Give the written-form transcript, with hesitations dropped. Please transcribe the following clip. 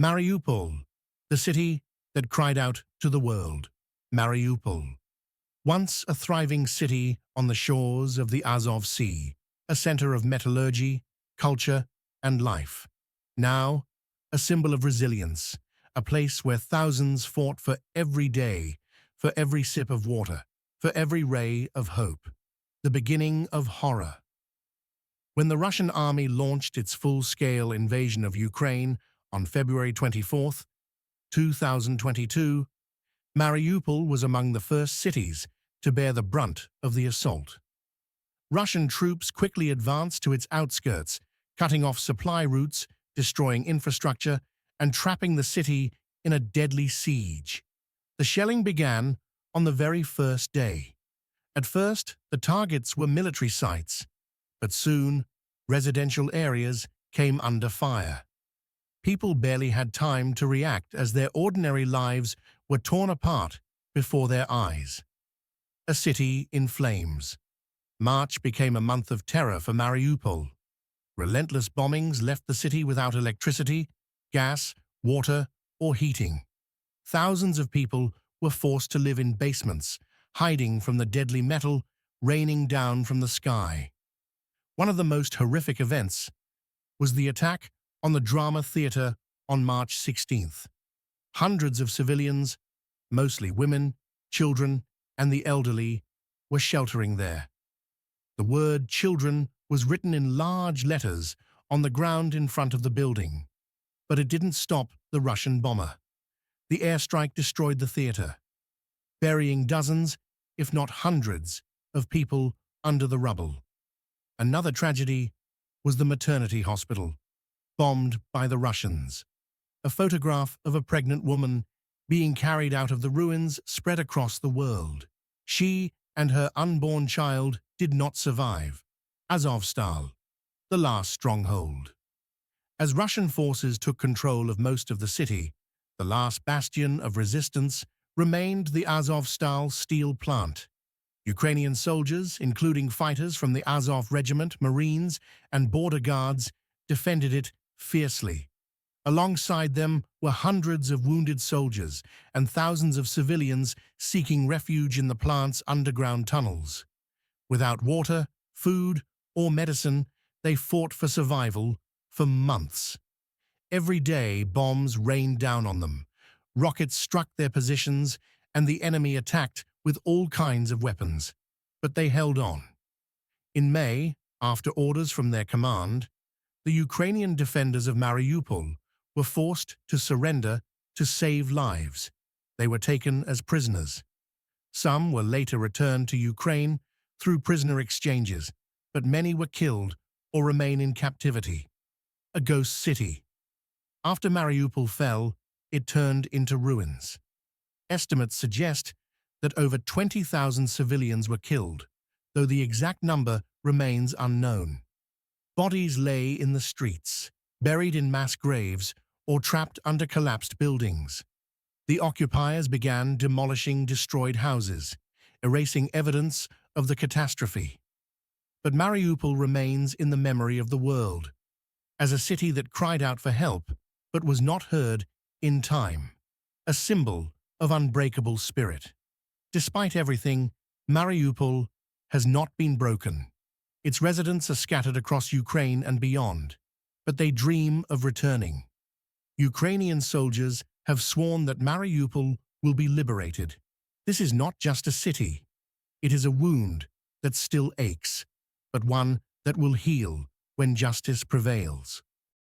Mariupol, the city that cried out to the world. Mariupol, once a thriving city on the shores of the Azov Sea, a center of metallurgy, culture, and life. Now, a symbol of resilience, a place where thousands fought for every day, for every sip of water, for every ray of hope. The beginning of horror. When the Russian army launched its full-scale invasion of Ukraine on February 24, 2022, Mariupol was among the first cities to bear the brunt of the assault. Russian troops quickly advanced to its outskirts, cutting off supply routes, destroying infrastructure, and trapping the city in a deadly siege. The shelling began on the very first day. At first, the targets were military sites, but soon, residential areas came under fire. People barely had time to react as their ordinary lives were torn apart before their eyes. A city in flames. March became a month of terror for Mariupol. Relentless bombings left the city without electricity, gas, water, or heating. Thousands of people were forced to live in basements, hiding from the deadly metal raining down from the sky. One of the most horrific events was the attack on the drama theater on March 16th. Hundreds of civilians, mostly women, children, and the elderly, were sheltering there. The word "children" was written in large letters on the ground in front of the building. But it didn't stop the Russian bomber. The airstrike destroyed the theater, burying dozens, if not hundreds, of people under the rubble. Another tragedy was the maternity hospital, bombed by the Russians. A photograph of a pregnant woman being carried out of the ruins spread across the world. She and her unborn child did not survive. Azovstal, the last stronghold. As Russian forces took control of most of the city, the last bastion of resistance remained the Azovstal steel plant. Ukrainian soldiers, including fighters from the Azov Regiment, Marines, and border guards, defended it fiercely. Alongside them were hundreds of wounded soldiers and thousands of civilians seeking refuge in the plant's underground tunnels. Without water, food, or medicine, they fought for survival for months. Every day, bombs rained down on them. Rockets struck their positions, and the enemy attacked with all kinds of weapons. But they held on. In May, after orders from their command, the Ukrainian defenders of Mariupol were forced to surrender to save lives. They were taken as prisoners. Some were later returned to Ukraine through prisoner exchanges, but many were killed or remain in captivity. A ghost city. After Mariupol fell, it turned into ruins. Estimates suggest that over 20,000 civilians were killed, though the exact number remains unknown. Bodies lay in the streets, buried in mass graves or trapped under collapsed buildings. The occupiers began demolishing destroyed houses, erasing evidence of the catastrophe. But Mariupol remains in the memory of the world, as a city that cried out for help but was not heard in time, a symbol of unbreakable spirit. Despite everything, Mariupol has not been broken. Its residents are scattered across Ukraine and beyond, but they dream of returning. Ukrainian soldiers have sworn that Mariupol will be liberated. This is not just a city. It is a wound that still aches, but one that will heal when justice prevails.